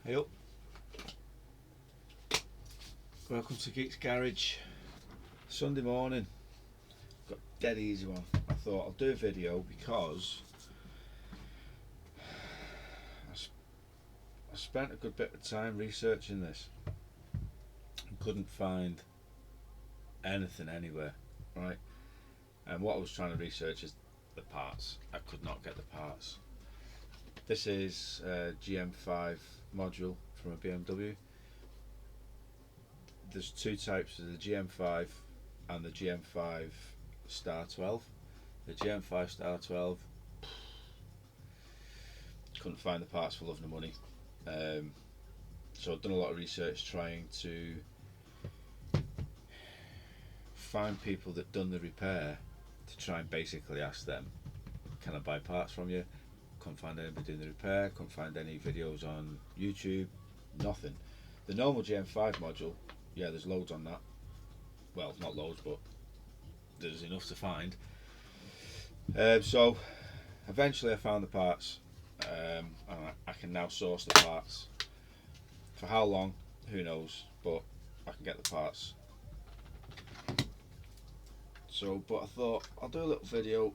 Hey up, welcome to Geeks Garage. Sunday morning, got a dead easy one. I thought I'll do a video because I spent a good bit of time researching this and couldn't find anything anywhere, right? And what I was trying to research is the parts. I could not get the parts. This is a GM5 module from a BMW. There's two types of the GM5 and the GM5 Star 12. The GM5 Star 12, couldn't find the parts for love nor money. So I've done a lot of research trying to find people that done the repair to try and basically ask them, can I buy parts from you? Couldn't find anybody doing the repair, couldn't find any videos on YouTube, nothing. The normal GM5 module, yeah, there's loads on that. Well, not loads, but there's enough to find. So eventually I found the parts, and I can now source the parts. For how long, who knows, but I can get the parts. So, but I thought I'll do a little video,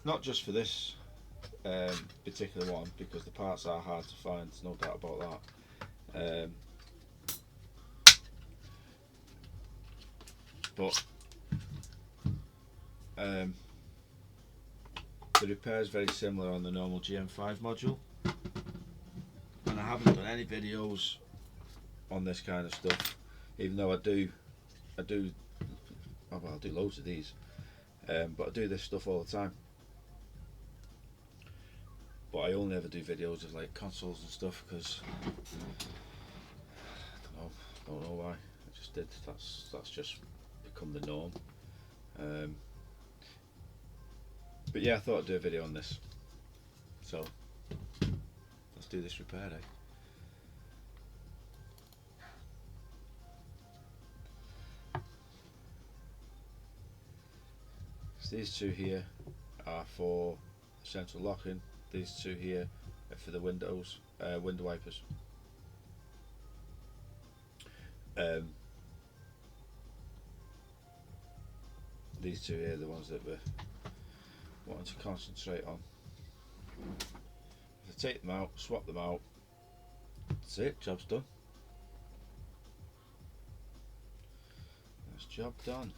not just for this particular one, because the parts are hard to find, there's no doubt about that. But the repair is very similar on the normal GM5 module, and I haven't done any videos on this kind of stuff, even though I do well, I do loads of these, but I do this stuff all the time. But I only ever do videos of like consoles and stuff because I don't know why. I just did. That's just become the norm. But yeah, I thought I'd do a video on this. So let's do this repair, eh? So these two here are for central locking. These two here are for the windows, window wipers. These two here are the ones that we're wanting to concentrate on. If I take them out, swap them out, that's it, job's done. That's job done.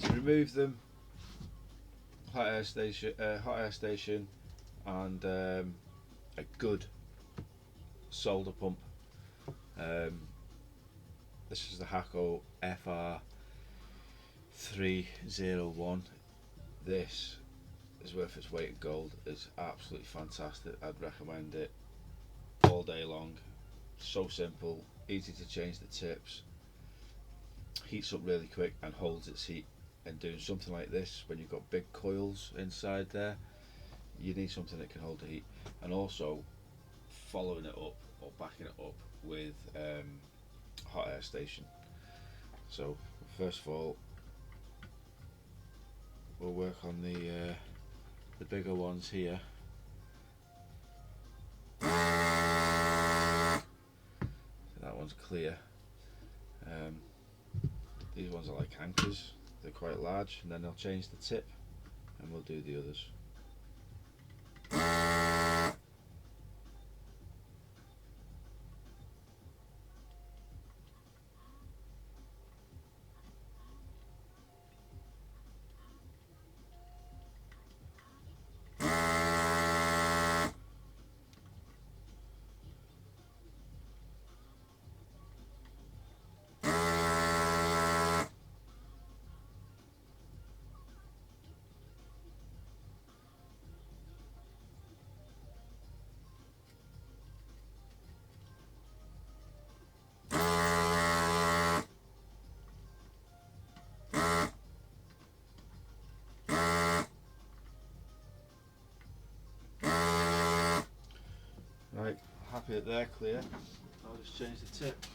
To remove them, hot air station, and a good solder pump. This is the Hakko FR301. This is worth its weight in gold. It's absolutely fantastic. I'd recommend it all day long. So simple, easy to change the tips, heats up really quick and holds its heat. And doing something like this, when you've got big coils inside there, you need something that can hold the heat. And also following it up or backing it up with hot air station. So first of all, we'll work on the bigger ones here. So that one's clear. These ones are like anchors. They're quite large, and then I'll change the tip and we'll do the others. Right, happy that they're clear. I'll just change the tip.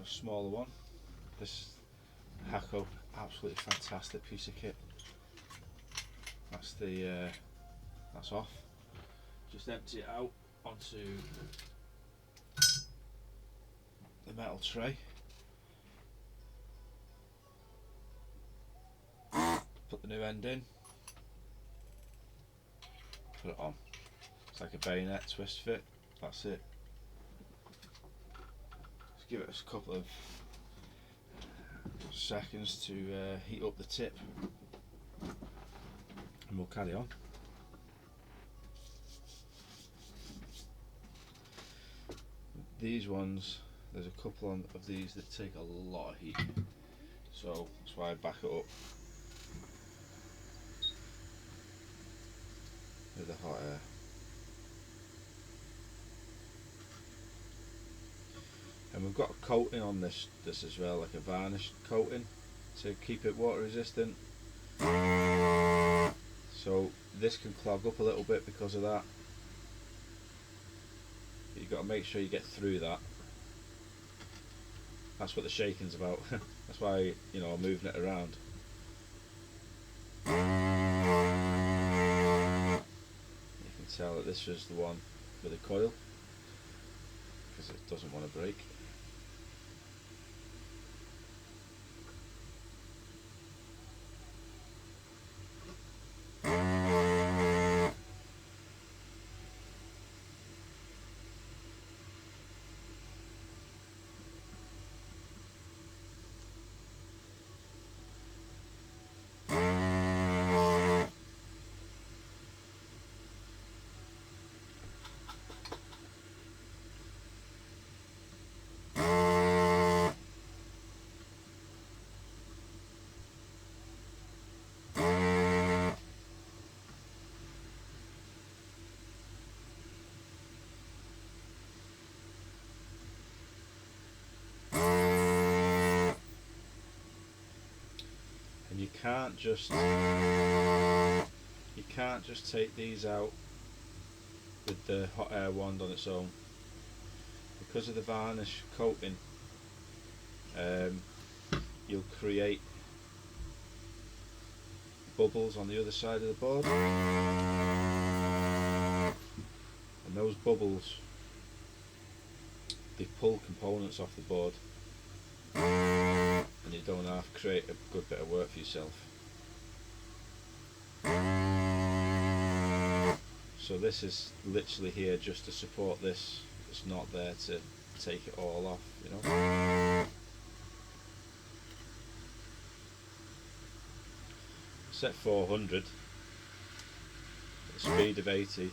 smaller one. This Hakko, absolutely fantastic piece of kit. That's the that's off. Just empty it out onto the metal tray. Put the new end in. Put it on. It's like a bayonet twist fit. That's it. Just give it a couple of seconds to heat up the tip, and we'll carry on. These ones, there's a couple of these that take a lot of heat, so that's why I back it up with the hot air. And we've got a coating on this as well, like a varnish coating to keep it water resistant. So this can clog up a little bit because of that. But you've got to make sure you get through that. That's what the shaking's about. That's why, you know, I'm moving it around. You can tell that this is the one with the coil, because it doesn't want to break. And you can't just take these out with the hot air wand on its own, because of the varnish coating. You'll create bubbles on the other side of the board, and those bubbles, they pull components off the board, and you don't have to create a good bit of work for yourself. So this is literally here just to support this. It's not there to take it all off, you know. Set 400 at the speed of 80.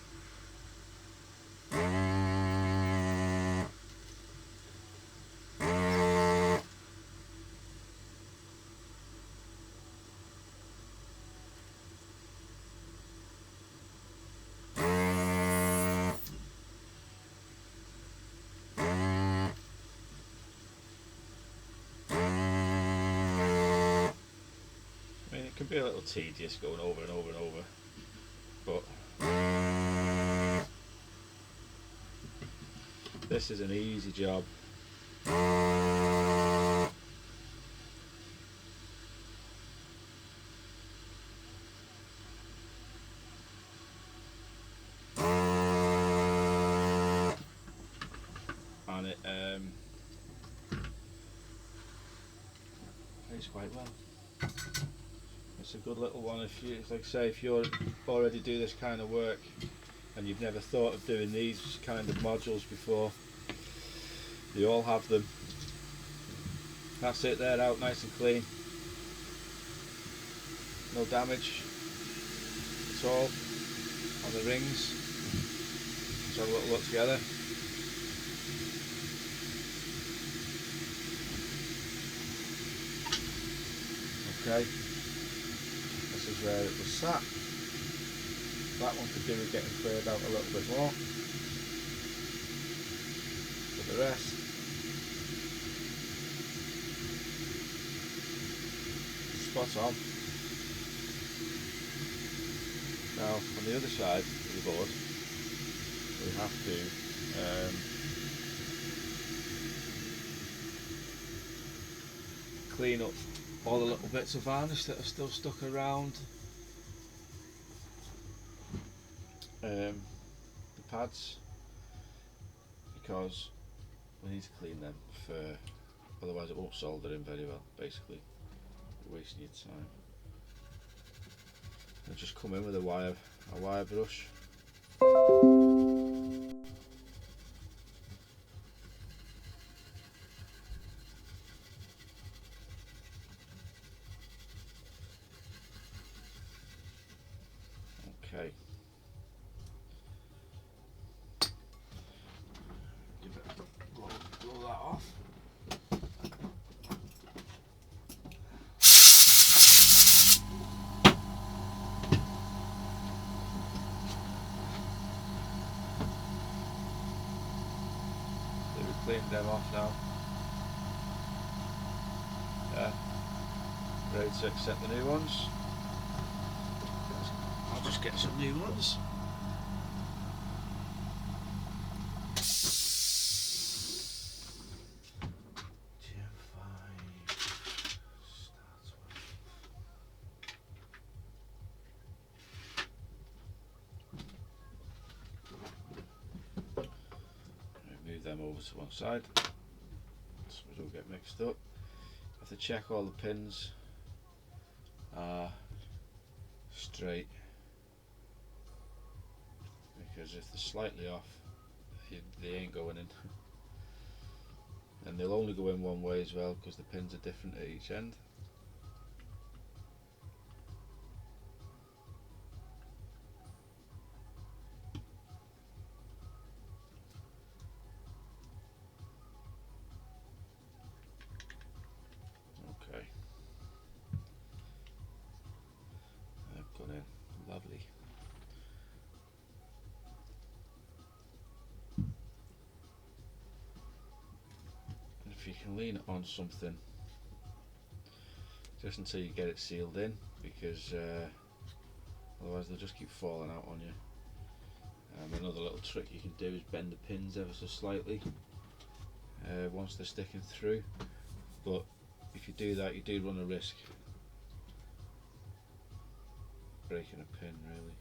It can be a little tedious going over and over and over, but this is an easy job. And it plays quite well. It's a good little one if you, like I say, if you already do this kind of work and you've never thought of doing these kind of modules before. They all have them. That's it, they're out nice and clean. No damage at all on the rings. Let's have a little look together. Okay. This is where it was sat. That one could do with getting cleared out a little bit more. But the rest, spot on. Now on the other side of the board, we have to clean up all the little bits of varnish that are still stuck around the pads, because we need to clean them, otherwise it won't solder in very well. Basically, you're wasting your time. And just come in with a wire brush. Okay. Blow that off. So we've cleaned them off now. Yeah. Ready to accept the new ones. I'll just get some new ones. GM5 starts with. Move them over to one side so we don't get mixed up. Have to check all the pins are straight, because if they're slightly off, they ain't going in. And they'll only go in one way as well, because the pins are different at each end. Okay, they've gone in, lovely. And if you can lean it on something just until you get it sealed in, because otherwise they'll just keep falling out on you. Another little trick you can do is bend the pins ever so slightly once they're sticking through, but if you do that, you do run a risk breaking a pin, really.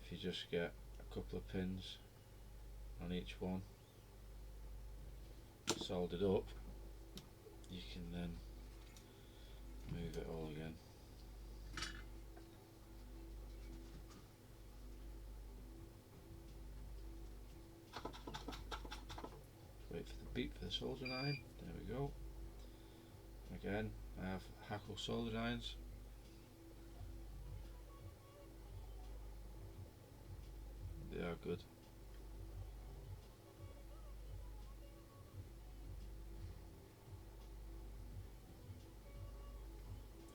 If you just get a couple of pins on each one soldered up, you can then move it all again. Wait for the beep for the soldering iron. There we go. Again, I have Hackle soldering irons. They are good.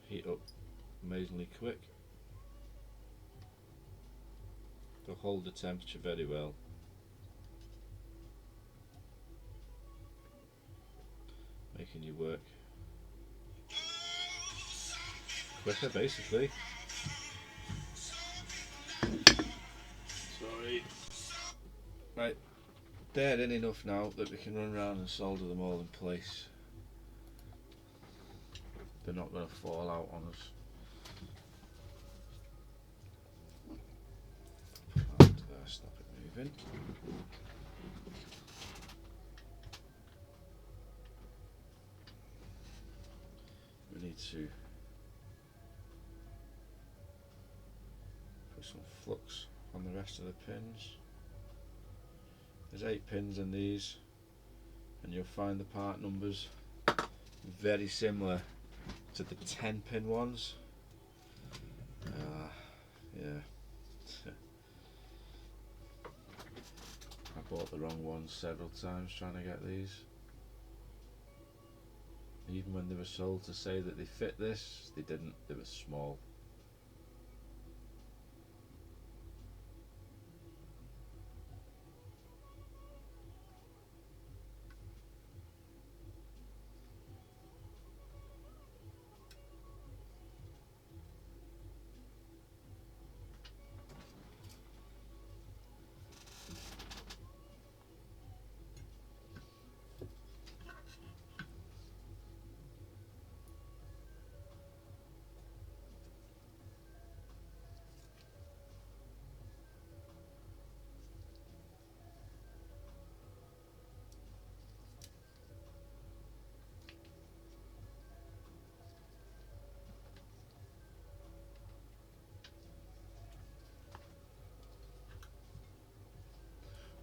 Heat up amazingly quick. They'll hold the temperature very well. Making you work quicker, basically. Sorry. Right, they're in enough now that we can run around and solder them all in place. They're not going to fall out on us. And stop it moving. We need to put some flux on the rest of the pins. There's 8 pins in these, and you'll find the part numbers very similar to the 10 pin ones. Yeah. I bought the wrong ones several times trying to get these. Even when they were sold to say that they fit this, they didn't, they were small.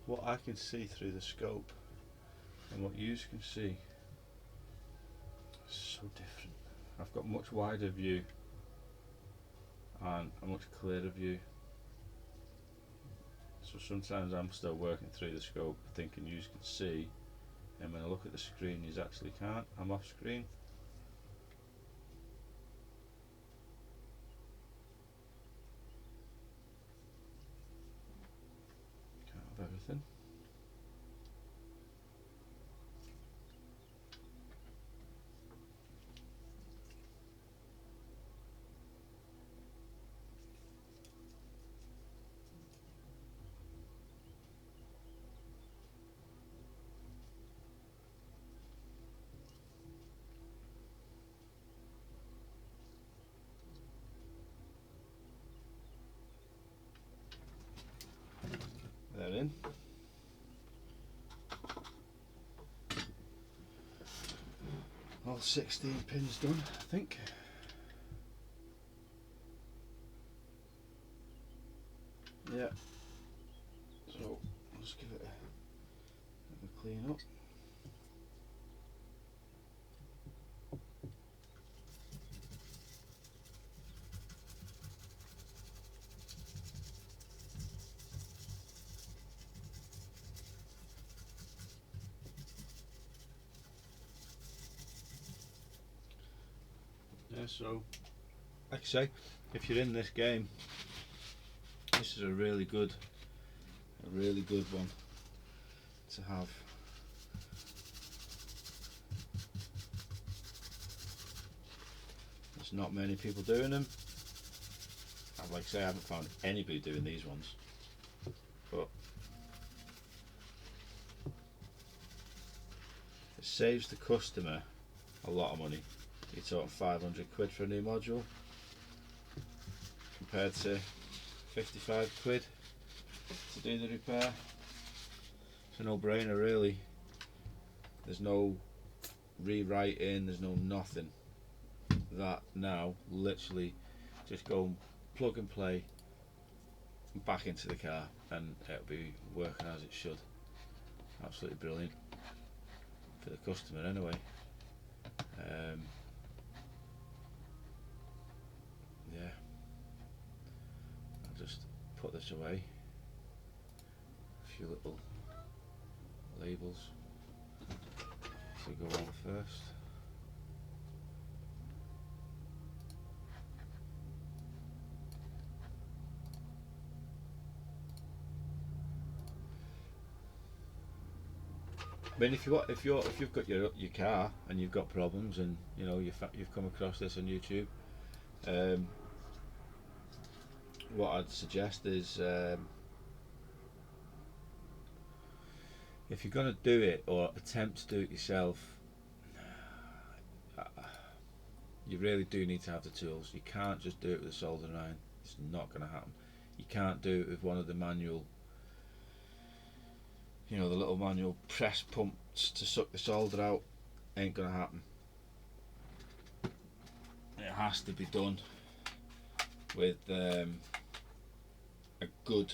what I can see through the scope and what you can see is so different. I've got much wider view and a much clearer view, so sometimes I'm still working through the scope thinking you can see, and when I look at the screen you actually can't. I'm off screen. Can't have everything. They're in. All 16 pins done, I think. Yeah. So let's give it a clean up. Yeah, so like I say, if you're in this game, this is a really good one to have. There's not many people doing them. Like I say, I haven't found anybody doing these ones, but it saves the customer a lot of money. You're talking 500 quid for a new module compared to 55 quid to do the repair. It's a no-brainer really. There's no rewriting, there's no nothing. That now literally just go and plug and play back into the car and it'll be working as it should. Absolutely brilliant for the customer anyway. Yeah, I'll just put this away. A few little labels to go on first. I mean, if you've got your car and you've got problems, and you know you've come across this on YouTube, what I'd suggest is if you're going to do it or attempt to do it yourself, you really do need to have the tools. You can't just do it with a soldering iron. It's not going to happen. You can't do it with one of the manual, you know, the little manual press pumps to suck the solder out. Ain't going to happen. It has to be done with a good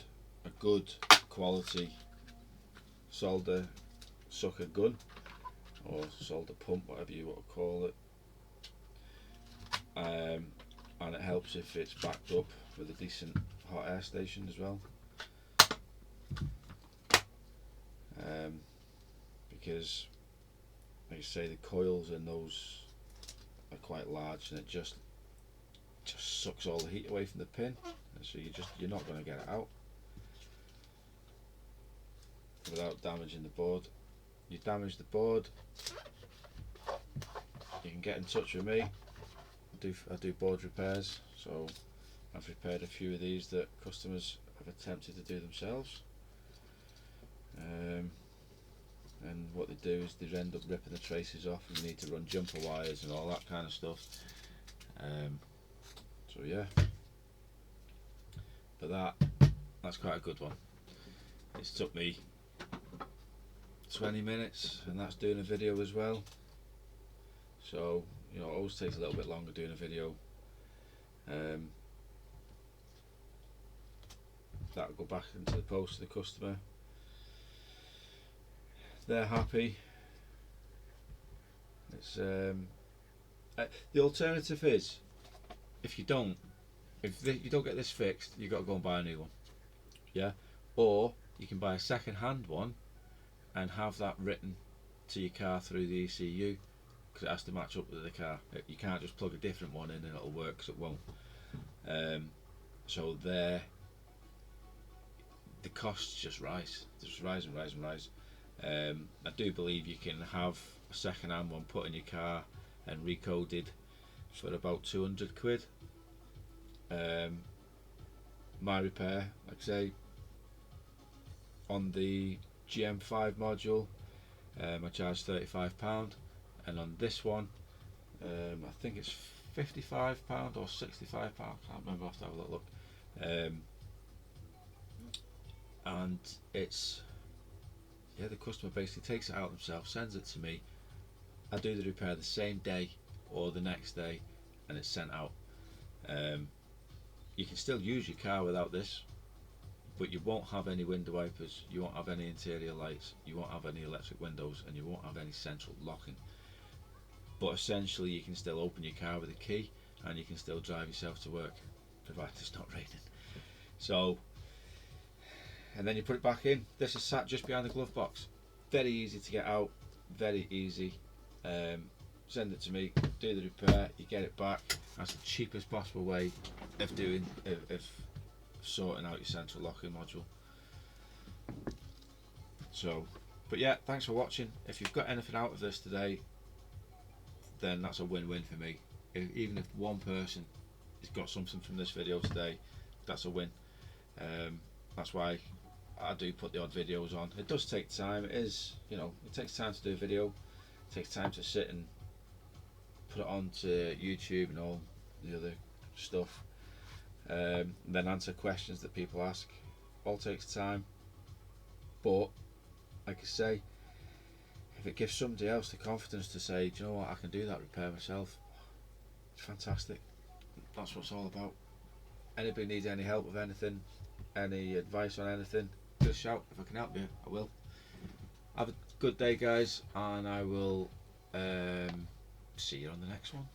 quality solder sucker gun or solder pump, whatever you want to call it. And it helps if it's backed up with a decent hot air station as well, because like I say, the coils in those are quite large and it just sucks all the heat away from the pin, and so you're not going to get it out without damaging the board. You damage the board, you can get in touch with me. I do board repairs, so I've repaired a few of these that customers have attempted to do themselves, and what they do is they end up ripping the traces off and you need to run jumper wires and all that kind of stuff. So yeah, but that's quite a good one. It's took me 20 minutes and that's doing a video as well, so you know, it always takes a little bit longer doing a video. That'll go back into the post to the customer. they're happy. It's the alternative is, if you don't get this fixed, you've got to go and buy a new one. Yeah, or you can buy a second-hand one and have that written to your car through the ECU, because it has to match up with the car. You can't just plug a different one in and it'll work, because it won't. So the costs just rise, and rise. I do believe you can have a second-hand one put in your car and recoded for about 200 quid. My repair, like I say, on the GM5 module, I charge £35, and on this one, I think it's £55 or £65. I can't remember. I have to have a little look. And it's, yeah, the customer basically takes it out themselves, sends it to me. I do the repair the same day or the next day, and it's sent out. You can still use your car without this, but you won't have any window wipers, you won't have any interior lights, you won't have any electric windows, and you won't have any central locking. But essentially you can still open your car with a key, and you can still drive yourself to work, provided it's not raining. So, and then you put it back in. This is sat just behind the glove box. Very easy to get out, very easy. Send it to me, do the repair, you get it back. That's the cheapest possible way of sorting out your central locking module. So, but yeah, thanks for watching. If you've got anything out of this today, then that's a win-win for me. Even if one person has got something from this video today, that's a win. That's why I do put the odd videos on. It does take time. It is, it takes time to do a video. It takes time to sit and put it onto YouTube and all the other stuff, and then answer questions that people ask. All takes time, but like I say, if it gives somebody else the confidence to say, do you know what, I can do that repair myself, it's fantastic. That's what it's all about. Anybody needs any help with anything, any advice on anything, just shout. If I can help you, I will. Have a good day, guys, and I will see you on the next one.